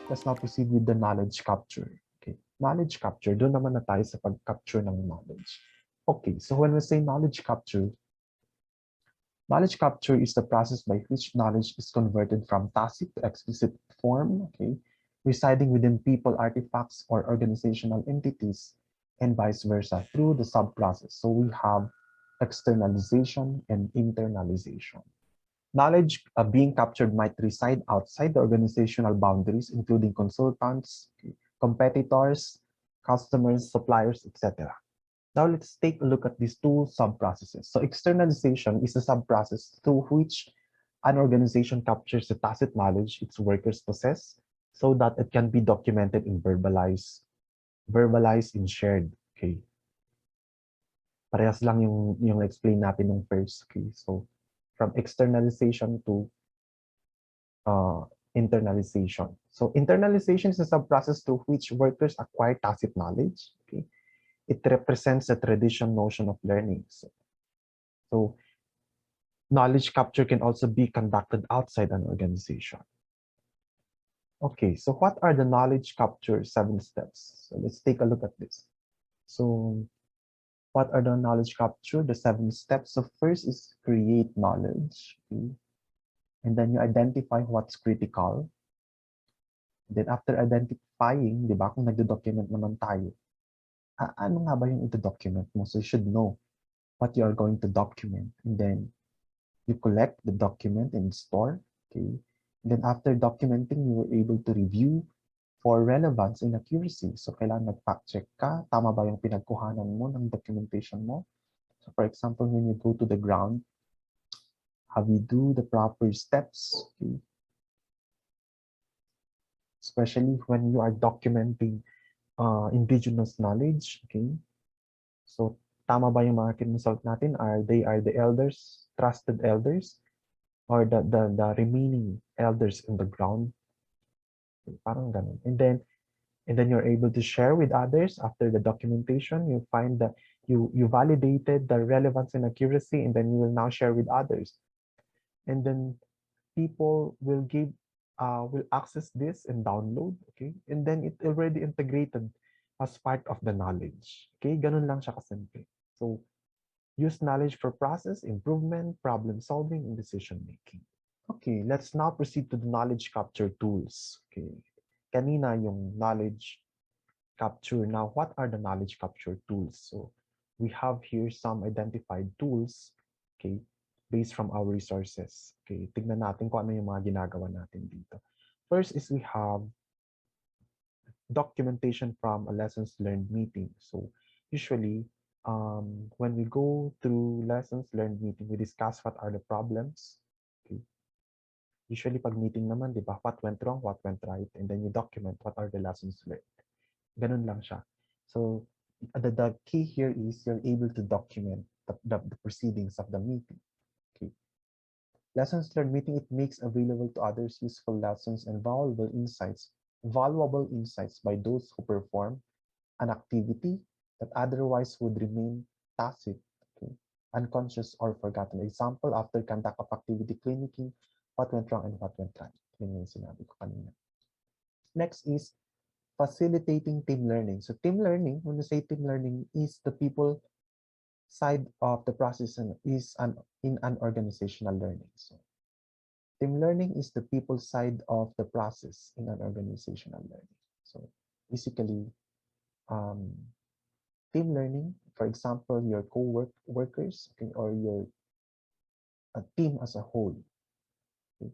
Let's now proceed with the knowledge capture. Okay, knowledge capture, doon naman na tayo sa pag-capture ng knowledge. Okay, so when we say knowledge capture is the process by which knowledge is converted from tacit to explicit form, okay, residing within people, artifacts, or organizational entities, and vice versa through the sub-process. So we have externalization and internalization. Knowledge being captured might reside outside the organizational boundaries, including consultants, competitors, customers, suppliers, etc. Now let's take a look at these two sub-processes. So externalization is a sub-process through which an organization captures the tacit knowledge its workers possess so that it can be documented and verbalized and shared. Okay. Parehas lang yung explain natin ng first. Okay. So from externalization to internalization. So internalization is a sub-process through which workers acquire tacit knowledge. Okay. It represents a traditional notion of learning. So knowledge capture can also be conducted outside an organization. Okay, so what are the knowledge capture 7 steps? So let's take a look at this. So what are the knowledge capture? The 7 steps. So first is create knowledge. Okay? And then you identify what's critical. Then after identifying, di ba, kung nagdo-document naman tayo, ano nga ba yung ito-document mo? So you should know what you are going to document. And then you collect the document and store. Okay. And then after documenting, you were able to review for relevance and accuracy. So kailangan mag-fact check ka, tama ba yung pinagkuhanan mo ng documentation mo? So for example, when you go to the ground, have you do the proper steps? Okay. Especially when you are documenting indigenous knowledge. Okay. So tama ba yung mga kinonsult natin? Are the elders, trusted elders? Or the remaining elders in the ground. Parang ganun. And then you're able to share with others after the documentation. You find that you validated the relevance and accuracy, and then you will now share with others. And then people will access this and download, okay? And then it already integrated as part of the knowledge. Okay? Ganun lang siya kasimple. So use knowledge for process improvement, problem solving, and decision making. Okay, let's now proceed to the knowledge capture tools. Okay, kanina yung knowledge capture. Now, what are the knowledge capture tools? So, we have here some identified tools, okay, based from our resources. Okay, tignan natin kung ano yung mga ginagawa natin dito. First is we have documentation from a lessons learned meeting. So, usually, when we go through lessons learned meeting, we discuss what are the problems. Okay, usually pag meeting naman, di ba, what went wrong, what went right, and then you document what are the lessons learned. Ganun lang siya. So the key here is you're able to document the proceedings of the meeting. Okay. Lessons learned meeting, it makes available to others useful lessons and valuable insights by those who perform an activity that otherwise would remain tacit, okay, unconscious or forgotten. Example, after conduct of activity clinicking, what went wrong and what went right. Yun yung sinabi ko kanina. Next is facilitating team learning. So team learning, when we say team learning, is the people side of the process and in an organizational learning. So team learning is the people side of the process in an organizational learning. So basically, team learning, for example, your co-workers, okay, or your team as a whole. Okay.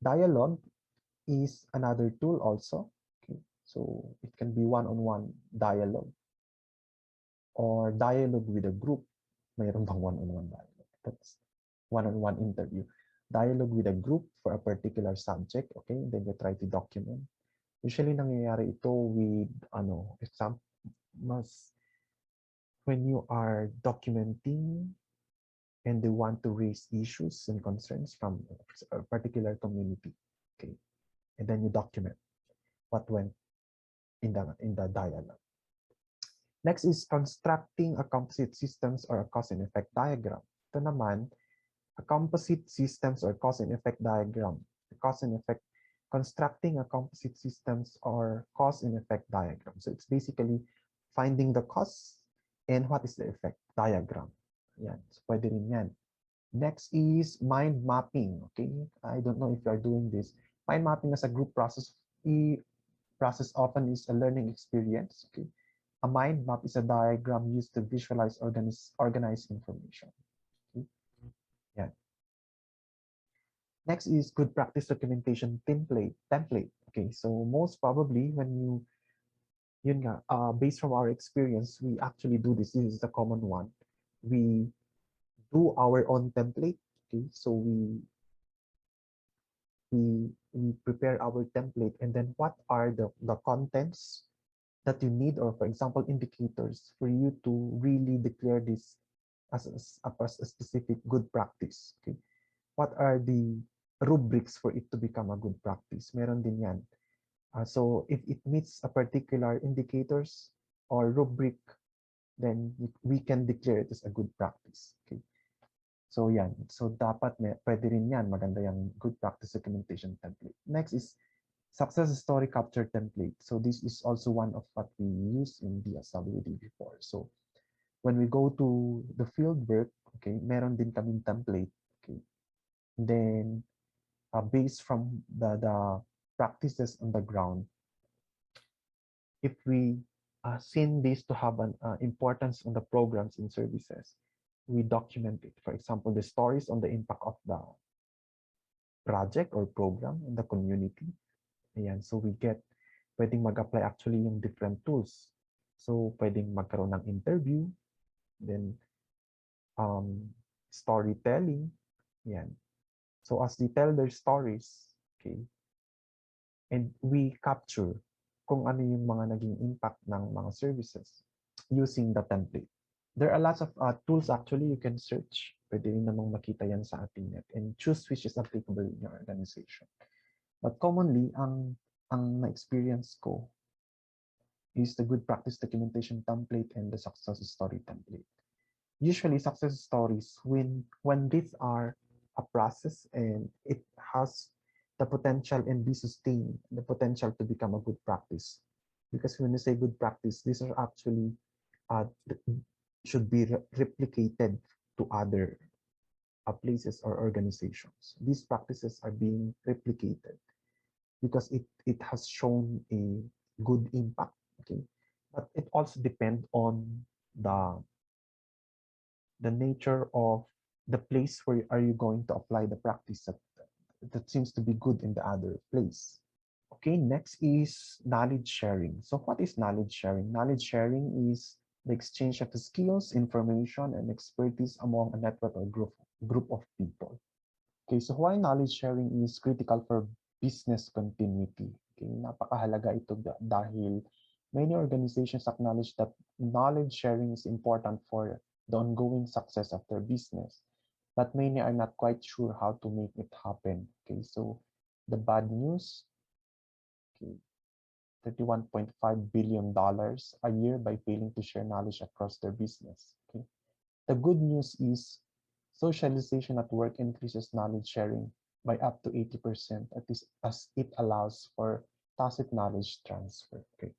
Dialogue is another tool also. Okay. So it can be one-on-one dialogue or dialogue with a group. Mayroon bang one-on-one dialogue? That's one-on-one interview. Dialogue with a group for a particular subject, okay? Then you try to document. Usually nangyayari ito with example, mas when you are documenting and they want to raise issues and concerns from a particular community, okay? And then you document what went in the dialogue. Next is constructing a composite systems or a cause and effect diagram. Ito naman, a composite systems or cause and effect diagram. The cause and effect constructing a composite systems or cause and effect diagram. So it's basically finding the cause and what is the effect diagram. Yan. So pwede rin yan. Next is mind mapping. Okay, I don't know if you are doing this. Mind mapping as a group process. Process often is a learning experience. Okay, a mind map is a diagram used to visualize organize information. Okay? Yeah. Next is good practice documentation template. Okay, so most probably when yun nga, based from our experience, we actually do this. This is the common one. We do our own template. Okay, so we prepare our template, and then what are the contents that you need, or for example, indicators for you to really declare this as a specific good practice. Okay, what are the rubrics for it to become a good practice? Meron din yan. So if it meets a particular indicators or rubric, then we can declare it as a good practice. Okay. So yan. So dapat pwede rin yan. Maganda yung good practice documentation template. Next is success story capture template. So this is also one of what we use in DSWD before. So when we go to the field work, okay, meron din kaming template. Okay. Then based from the practices on the ground, if we seen this to have an importance on the programs and services, we document it. For example, the stories on the impact of the project or program in the community. Ayan, so we get, pwedeng mag-apply actually yung different tools. So pwedeng magkaroon ng interview, then storytelling. Ayan. So as they tell their stories, okay, and we capture kung ano yung mga naging impact ng mga services using the template. There are lots of tools actually you can search. Pwede rin namang makita yan sa ating net and choose which is applicable in your organization. But commonly, ang na-experience ko is the good practice documentation template and the success story template. Usually, success stories, when these are a process and it has the potential and be sustained, the potential to become a good practice. Because when you say good practice, these are actually should be replicated to other places or organizations. These practices are being replicated because it has shown a good impact. Okay, but it also depends on the nature of the place where are you going to apply the practice that seems to be good in the other place. Okay, next is knowledge sharing. So what is knowledge sharing? Knowledge sharing is the exchange of the skills, information, and expertise among a network or group of people. Okay, so why knowledge sharing is critical for business continuity? Okay, napakahalaga ito dahil many organizations acknowledge that knowledge sharing is important for the ongoing success of their business, but many are not quite sure how to make it happen. Okay, so the bad news, okay, $31.5 billion a year by failing to share knowledge across their business. Okay, the good news is socialization at work increases knowledge sharing by up to 80% as it allows for tacit knowledge transfer. Okay.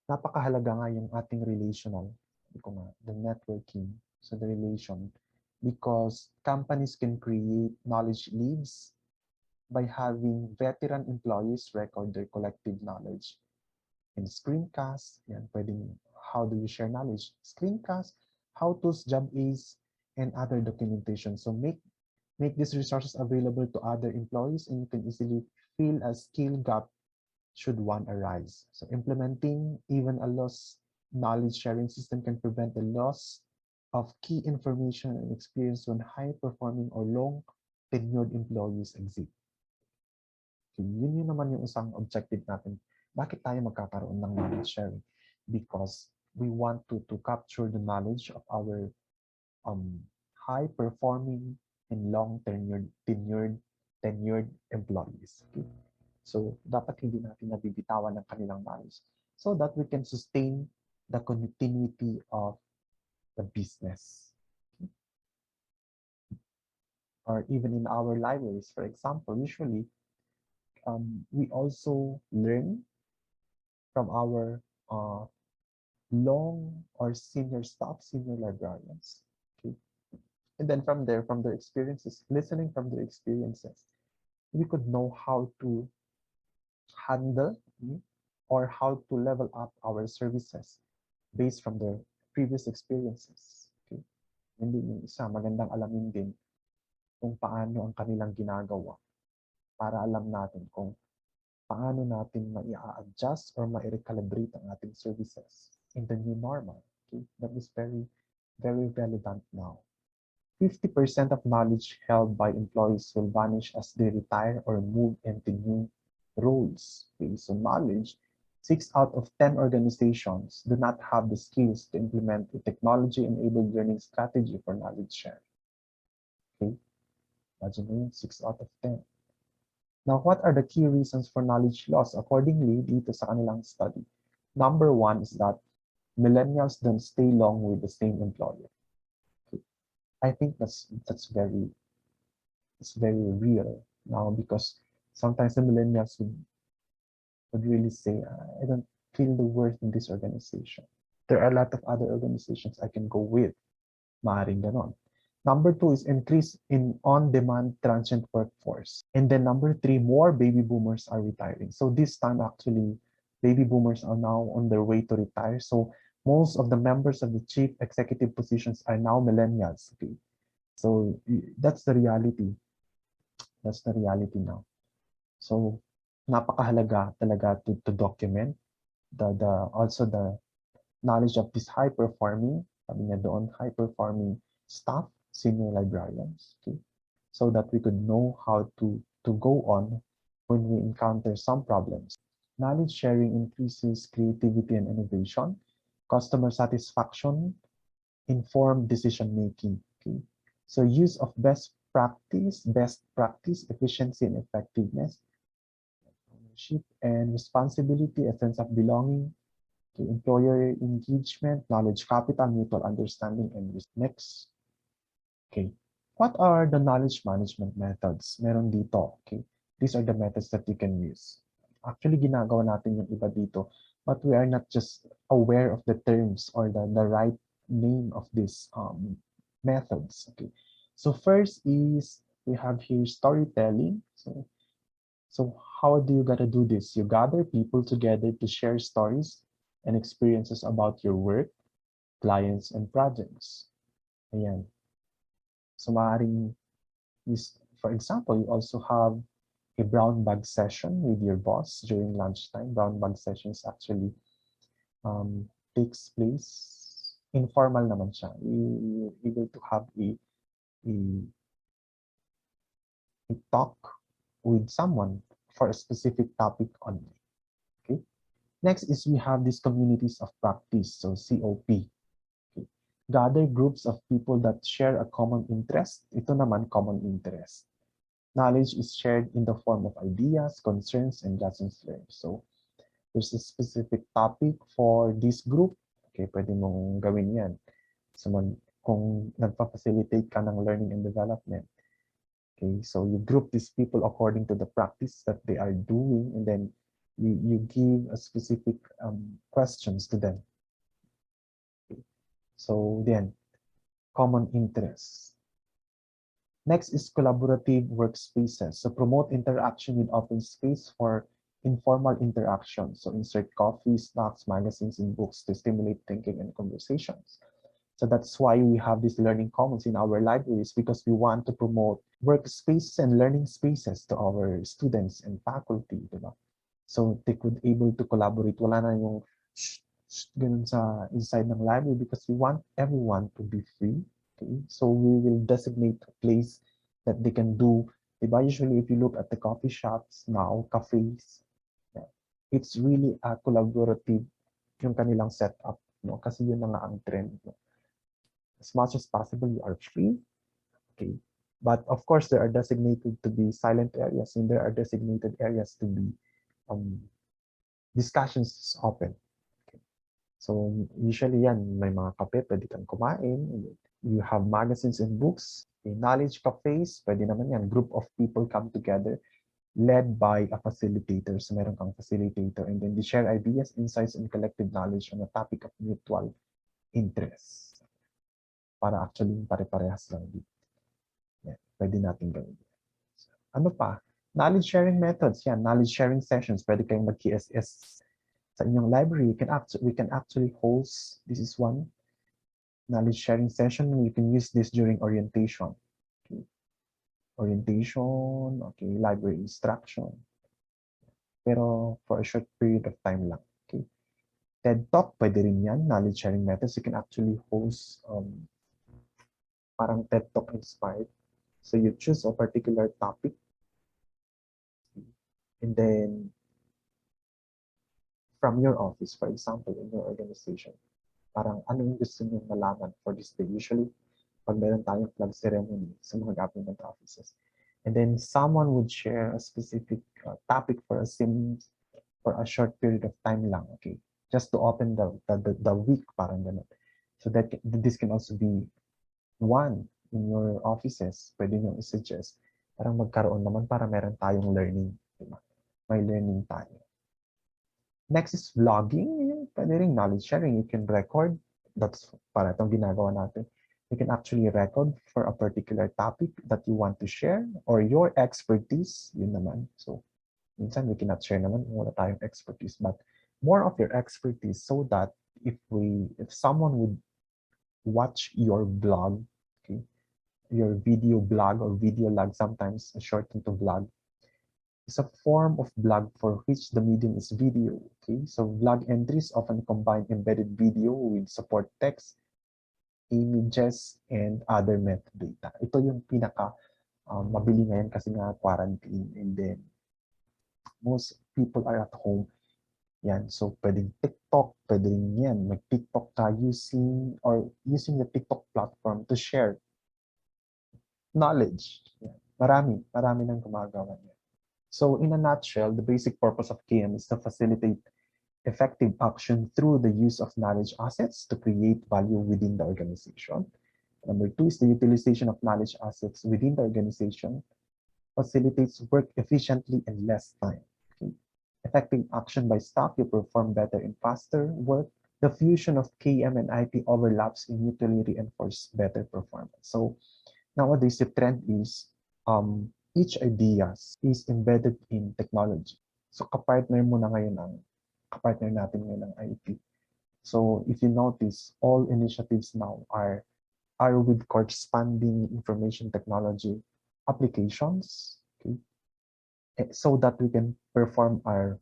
Napakahalaga nga yung ating relational, the networking, so the relation, because companies can create knowledge leads by having veteran employees record their collective knowledge. In screencast, yan, pwedeng how do you share knowledge? Screencast, how-tos, job aids, and other documentation. So make these resources available to other employees, and you can easily fill a skill gap should one arise. So implementing even a lost knowledge sharing system can prevent the loss of key information and experience when high-performing or long-tenured employees exit. So yun naman yung isang objective natin. Bakit tayo magkakaroon ng knowledge sharing? Because we want to capture the knowledge of our high-performing and long-tenured employees. Okay? So, dapat hindi natin nabibitawan ng kanilang knowledge so that we can sustain the continuity of the business. Okay? Or even in our libraries, for example, usually we also learn from our long or senior staff, senior librarians. Okay. And then from there, from their experiences, listening from their experiences, we could know how to handle or how to level up our services based from their previous experiences. Okay. Hindi yung isa, magandang alamin din kung paano ang kanilang ginagawa para alam natin kung paano natin ma-adjust or ma-recalibrate ang ating services in the new normal. Okay? That is very, very relevant now. 50% of knowledge held by employees will vanish as they retire or move into new roles. Okay? So knowledge, 6 out of 10 organizations do not have the skills to implement a technology-enabled learning strategy for knowledge share. Okay? Imagine mo yun, 6 out of 10. Now, what are the key reasons for knowledge loss? Accordingly, dito sa kanilang study, number 1 is that millennials don't stay long with the same employer. Okay. I think that's very real now, because sometimes the millennials would really say, I don't feel the worth in this organization. There are a lot of other organizations I can go with. Maaaring ganon. Number 2 is increase in on-demand transient workforce. And then number 3, more baby boomers are retiring. So this time actually, baby boomers are now on their way to retire. So most of the members of the chief executive positions are now millennials. Okay. So that's the reality. That's the reality now. So napakahalaga talaga to document also the knowledge of this high-performing, sabi niya doon, high-performing staff, senior librarians, okay? So that we could know how to go on when we encounter some problems. Knowledge sharing increases creativity and innovation, customer satisfaction, informed decision making. Okay? So use of best practice, efficiency and effectiveness, ownership and responsibility, a sense of belonging, okay, employer engagement, knowledge capital, mutual understanding, and risk. Next. Okay. What are the knowledge management methods? Meron dito. Okay. These are the methods that you can use. Actually, ginagawa natin yung iba dito, but we are not just aware of the terms or the right name of these methods. Okay. So first is we have here storytelling. So how do you gotta do this? You gather people together to share stories and experiences about your work, clients, and projects. Ayan. So maaaring, for example, you also have a brown bag session with your boss during lunchtime. Brown bag sessions actually takes place, informal naman siya. You're able to have a talk with someone for a specific topic only. Okay. Next is we have these communities of practice, so COP. Okay. Gather groups of people that share a common interest. Ito naman, common interest. Knowledge is shared in the form of ideas, concerns, and lessons learned. So there's a specific topic for this group. Okay, pwede mong gawin yan. So kung nagpa-facilitate ka ng learning and development, okay, so you group these people according to the practice that they are doing, and then you give a specific questions to them. Okay. So then, common interests. Next is collaborative workspaces. So promote interaction with open space for informal interaction. So insert coffee, snacks, magazines, and books to stimulate thinking and conversations. So that's why we have these learning commons in our libraries, because we want to promote workspaces and learning spaces to our students and faculty, diba? So they could able to collaborate. Wala na yung ganun sa inside ng library, because we want everyone to be free. Okay? So we will designate a place that they can do. Diba? Usually, if you look at the coffee shops now, cafes, yeah, it's really a collaborative yung kanilang setup. No? Kasi yun na nga ang trend. No? As much as possible, you are free. Okay. But of course, there are designated to be silent areas, and there are designated areas to be discussions open. Okay. So usually yan, may mga kape, pwede kang kumain. You have magazines and books. Okay. Knowledge cafes, pwede naman yan. Group of people come together led by a facilitator. So meron kang facilitator, and then they share ideas, insights, and collective knowledge on a topic of mutual interest. Para actually pare-parehas lang dito. Yan, pwede natin gawin. Ano pa? Knowledge sharing methods. Yan, knowledge sharing sessions. Pwede kayong mag-KSS sa inyong library. We can actually host, this is one, knowledge sharing session. You can use this during orientation. Okay. Orientation, okay, library instruction. Pero for a short period of time lang. Okay. TED Talk, pwede rin yan. Knowledge sharing methods. You can actually host parang TED Talk inspired. So you choose a particular topic, and then from your office, for example, in your organization, parang ano yung gusto nyo malaman for this day. Usually, pag meron tayong flag ceremony sa mga government offices, and then someone would share a specific topic for a short period of time lang, okay? Just to open the week, parang ganun. So that this can also be one in your offices. Pwede nyo i-suggest. Parang magkaroon naman para meron tayong learning. Diba? May learning tayo. Next is vlogging. Pwede rin knowledge sharing. You can record. That's para itong ginagawa natin. You can actually record for a particular topic that you want to share or your expertise. Yun naman. So, minsan we cannot share naman kung wala tayong expertise, but more of your expertise so that if someone would watch your blog, okay, your video blog or video log, sometimes shortened to vlog, is a form of blog for which the medium is video. Okay, so blog entries often combine embedded video with support text, images, and other metadata. Ito yung pinaka mabili ngayon kasi nga quarantine, and then most people are at home. Yan, so pwedeng TikTok, pwedeng yan, mag-TikTok ka using the TikTok platform to share knowledge. Yan. Marami nang gumagawa niya. So in a nutshell, the basic purpose of KM is to facilitate effective action through the use of knowledge assets to create value within the organization. Number two is the utilization of knowledge assets within the organization facilitates work efficiently in less time. Okay. Effective action by staff, you perform better and faster work. The fusion of KM and IT overlaps and mutually reinforce better performance. So nowadays, the trend is each idea is embedded in technology. So kapartner mo na ngayon kapartner natin ngayon ng IT. So if you notice, all initiatives now are with corresponding information technology applications, okay, so that we can perform our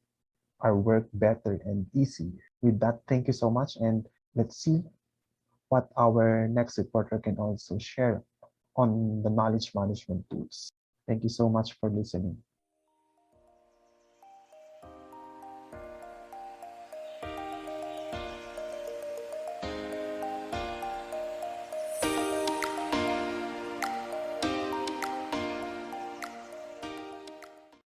work better and easier. With that, thank you so much, and let's see what our next reporter can also share on the knowledge management tools. Thank you so much for listening.